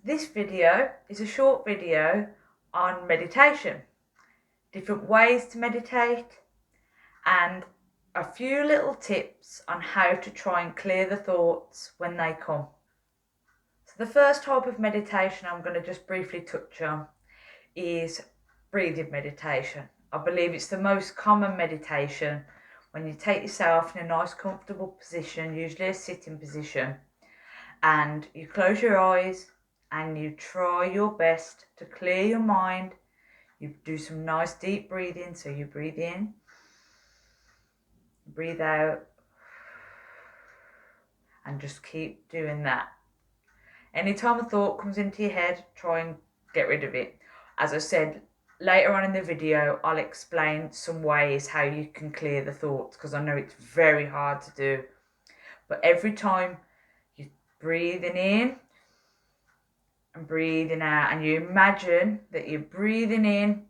This video is a short video on meditation, different ways to meditate, and a few little tips on how to try and clear the thoughts when they come. So the first type of meditation I'm going to just briefly touch on is breathing meditation. I believe it's the most common meditation when you take yourself in a nice comfortable position, usually a sitting position, and you close your eyes and you try your best to clear your mind. You do some nice deep breathing. So you breathe in, breathe out, and just keep doing that. Anytime a thought comes into your head, try and get rid of it. As I said, later on in the video, I'll explain some ways how you can clear the thoughts, because I know it's very hard to do. But every time you're breathing in and breathing out, and you imagine that you're breathing in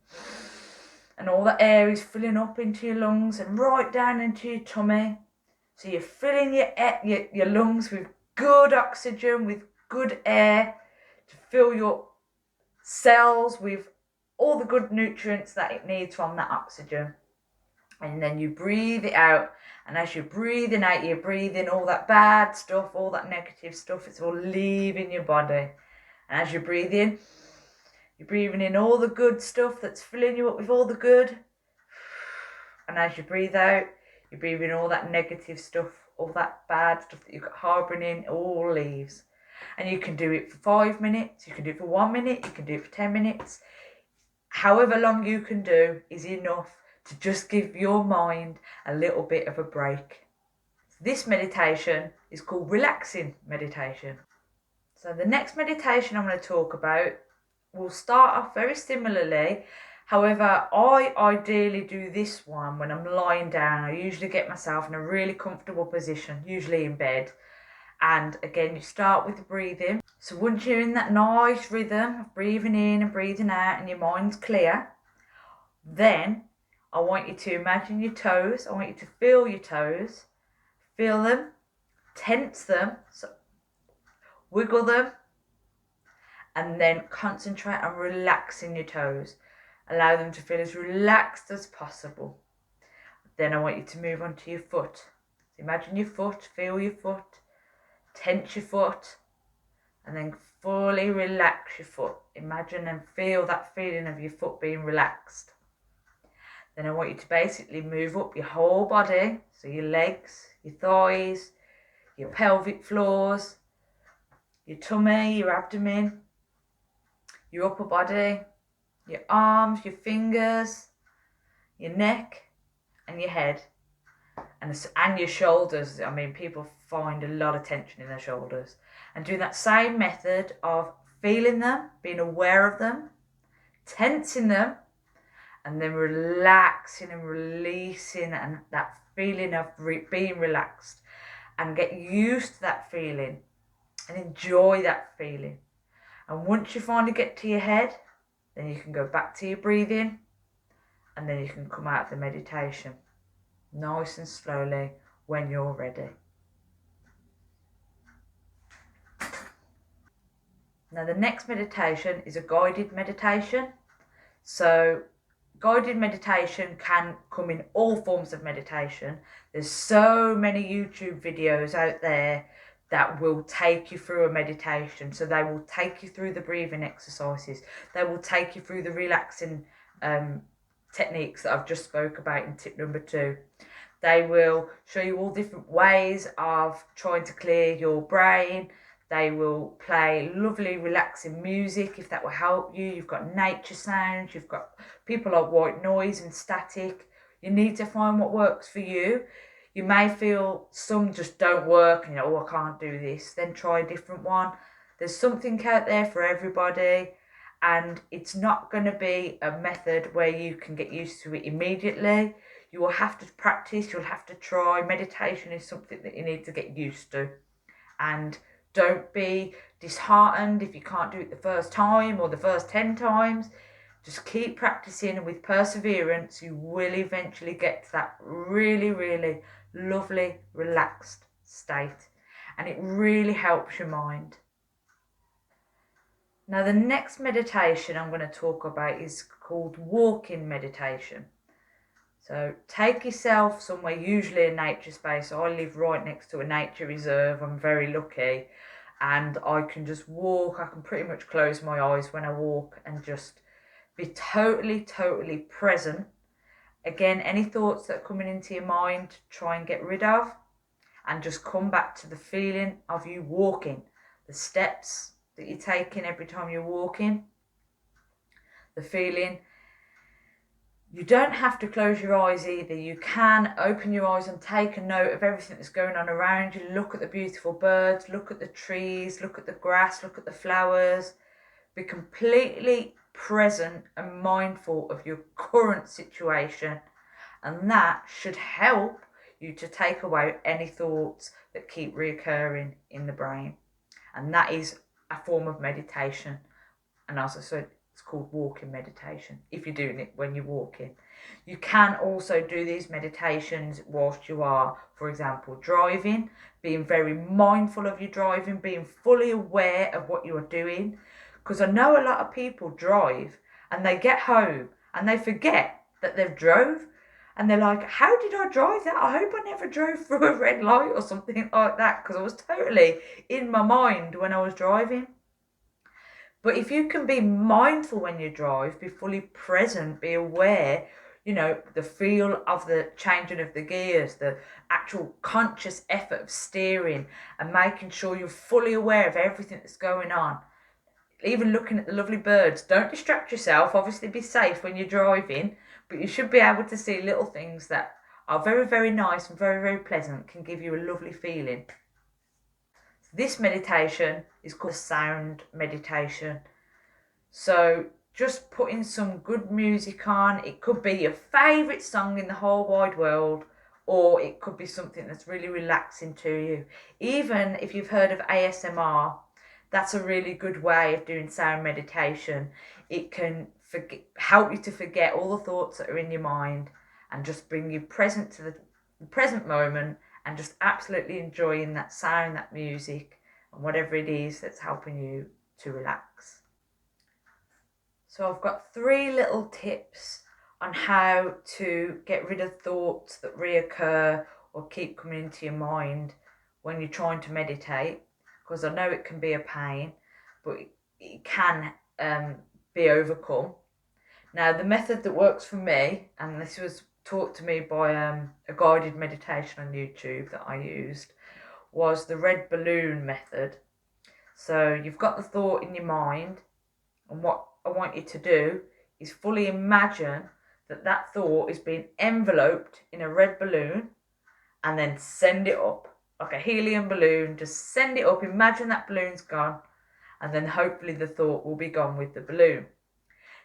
and all the air is filling up into your lungs and right down into your tummy. So you're filling your lungs with good oxygen, with good air, to fill your cells with all the good nutrients that it needs from that oxygen. And then you breathe it out, and as you're breathing out, you're breathing all that bad stuff, all that negative stuff. It's all leaving your body. And as you breathe in, you're breathing in all the good stuff that's filling you up with all the good. And as you breathe out, you're breathing all that negative stuff, all that bad stuff that you've got harbouring in, all leaves. And you can do it for 5 minutes, you can do it for 1 minute, you can do it for 10 minutes. However long you can do is enough to just give your mind a little bit of a break. This meditation is called relaxing meditation. So the next meditation I'm going to talk about will start off very similarly. However, I ideally do this one when I'm lying down. I usually get myself in a really comfortable position, usually in bed. And again, you start with the breathing. So once you're in that nice rhythm of breathing in and breathing out and your mind's clear, then I want you to imagine your toes. I want you to feel your toes. Feel them, tense them, so wiggle them, and then concentrate on relaxing your toes. Allow them to feel as relaxed as possible. Then I want you to move on to your foot. So imagine your foot, feel your foot, tense your foot, and then fully relax your foot. Imagine and feel that feeling of your foot being relaxed. Then I want you to basically move up your whole body. So your legs, your thighs, your pelvic floors, your tummy, your abdomen, your upper body, your arms, your fingers, your neck, and your head, and your shoulders. I mean, people find a lot of tension in their shoulders. And doing that same method of feeling them, being aware of them, tensing them, and then relaxing and releasing, and that feeling of being relaxed, and get used to that feeling and enjoy that feeling. And once you finally get to your head, then you can go back to your breathing, and then you can come out of the meditation nice and slowly when you're ready. Now the next meditation is a guided meditation. So guided meditation can come in all forms of meditation. There's so many YouTube videos out there that will take you through a meditation. So they will take you through the breathing exercises. They will take you through the relaxing techniques that I've just spoke about in tip number 2. They will show you all different ways of trying to clear your brain. They will play lovely relaxing music if that will help you. You've got nature sounds, you've got people like white noise and static. You need to find what works for you. You may feel some just don't work and you're, oh, I can't do this. Then try a different one. There's something out there for everybody, and it's not going to be a method where you can get used to it immediately. You will have to practice, you'll have to try. Meditation is something that you need to get used to. And don't be disheartened if you can't do it the first time or the first 10 times. Just keep practicing, and with perseverance, you will eventually get to that really, really lovely, relaxed state. And it really helps your mind. Now, the next meditation I'm going to talk about is called walking meditation. So take yourself somewhere, usually a nature space. I live right next to a nature reserve. I'm very lucky, and I can just walk. I can pretty much close my eyes when I walk and just be totally present. Again, any thoughts that are coming into your mind, try and get rid of, and just come back to the feeling of you walking, the steps that you're taking every time you're walking, the feeling. You don't have to close your eyes either. You can open your eyes and take a note of everything that's going on around you. Look at the beautiful birds, look at the trees, look at the grass, look at the flowers. Be completely present and mindful of your current situation, and that should help you to take away any thoughts that keep reoccurring in the brain. And that is a form of meditation. And as I said, it's called walking meditation if you're doing it when you're walking. You can also do these meditations whilst you are, for example, driving, being very mindful of your driving, being fully aware of what you are doing. Because I know a lot of people drive and they get home and they forget that they've drove, and they're like, how did I drive that? I hope I never drove through a red light or something like that, because I was totally in my mind when I was driving. But if you can be mindful when you drive, be fully present, be aware, the feel of the changing of the gears, the actual conscious effort of steering and making sure you're fully aware of everything that's going on. Even looking at the lovely birds. Don't distract yourself. Obviously be safe when you're driving, but you should be able to see little things that are very nice and very pleasant, can give you a lovely feeling. This meditation is called sound meditation. So just putting some good music on. It could be your favourite song in the whole wide world, or it could be something that's really relaxing to you. Even if you've heard of ASMR, that's a really good way of doing sound meditation. It can help you to forget all the thoughts that are in your mind and just bring you present to the present moment, and just absolutely enjoying that sound, that music, and whatever it is that's helping you to relax. So I've got 3 little tips on how to get rid of thoughts that reoccur or keep coming into your mind when you're trying to meditate, because I know it can be a pain, but it can be overcome. Now, the method that works for me, and this was taught to me by a guided meditation on YouTube that I used, was the red balloon method. So you've got the thought in your mind, and what I want you to do is fully imagine that thought is being enveloped in a red balloon, and then send it up like a helium balloon. Just send it up. Imagine that balloon's gone, and then hopefully the thought will be gone with the balloon.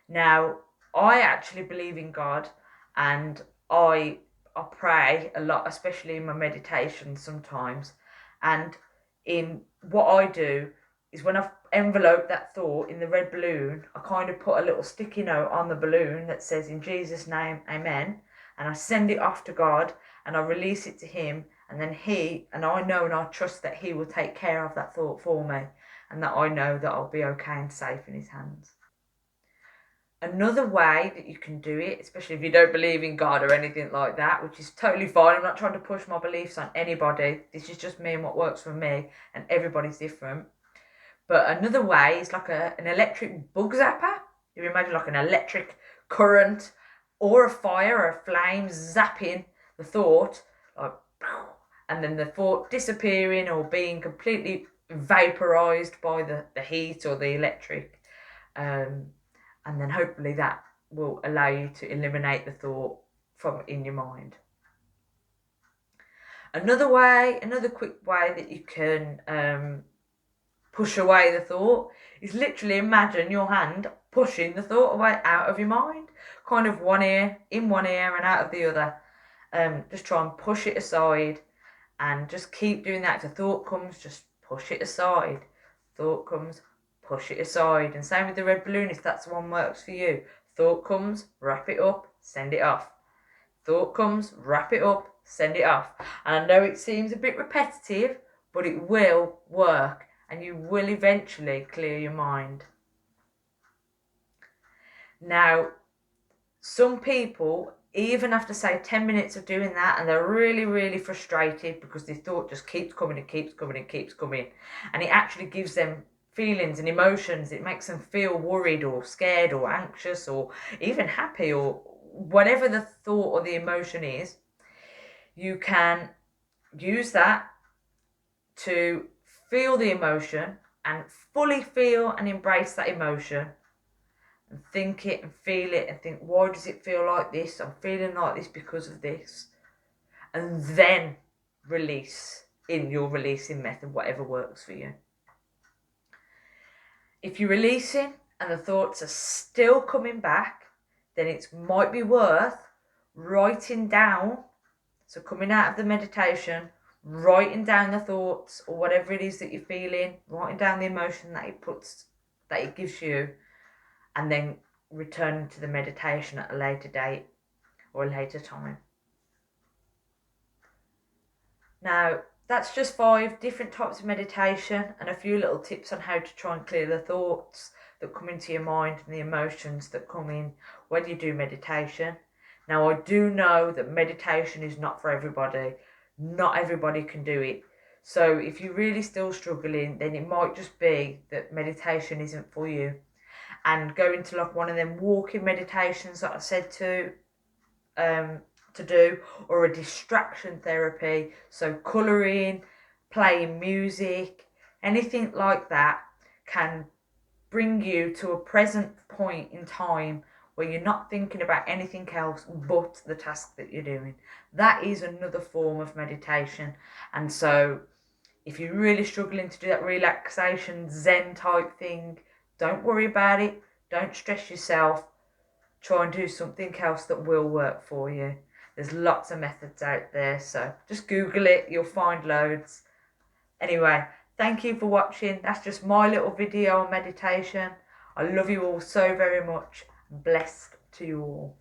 Now, I actually believe in God, and I pray a lot, especially in my meditation sometimes. And in what I do is, when I've enveloped that thought in the red balloon, I kind of put a little sticky note on the balloon that says, in Jesus' name, amen. And I send it off to God, and I release it to him, and then I know and I trust that he will take care of that thought for me, and that I know that I'll be okay and safe in his hands. Another way that you can do it, especially if you don't believe in God or anything like that, which is totally fine. I'm not trying to push my beliefs on anybody. This is just me and what works for me, and everybody's different. But another way is like an electric bug zapper. You imagine like an electric current or a fire or a flame zapping the thought, like, and then the thought disappearing or being completely vaporized by the heat or the electric. And then hopefully that will allow you to eliminate the thought from in your mind. Another quick way that you can push away the thought is literally imagine your hand pushing the thought away out of your mind, kind of in one ear and out of the other. Just try and push it aside, and just keep doing that. If the thought comes, just push it aside. Thought comes, push it aside. And same with the red balloon, if that's the one works for you. Thought comes, wrap it up, send it off. Thought comes, wrap it up, send it off. And I know it seems a bit repetitive, but it will work, and you will eventually clear your mind. Now, some people, even after say 10 minutes of doing that, and they're really, really frustrated because the thought just keeps coming and keeps coming and keeps coming, and it actually gives them feelings and emotions. It makes them feel worried or scared or anxious or even happy, or whatever the thought or the emotion is. You can use that to feel the emotion and fully feel and embrace that emotion, and think it and feel it and think, why does it feel like this? I'm feeling like this because of this. And then release in your releasing method, whatever works for you. If you're releasing and the thoughts are still coming back, then it might be worth writing down. So coming out of the meditation, writing down the thoughts or whatever it is that you're feeling, writing down the emotion that it gives you, and then returning to the meditation at a later date or a later time. Now, that's just 5 different types of meditation and a few little tips on how to try and clear the thoughts that come into your mind and the emotions that come in when you do meditation. Now, I do know that meditation is not for everybody. Not everybody can do it. So if you're really still struggling, then it might just be that meditation isn't for you. And go into like one of them walking meditations that I said to do, or a distraction therapy, so colouring, playing music, anything like that can bring you to a present point in time where you're not thinking about anything else but the task that you're doing. That is another form of meditation. And so if you're really struggling to do that relaxation zen type thing, don't worry about it, don't stress yourself. Try and do something else that will work for you. There's lots of methods out there, so just Google it, you'll find loads. Anyway, thank you for watching. That's just my little video on meditation. I love you all so very much. Blessed to you all.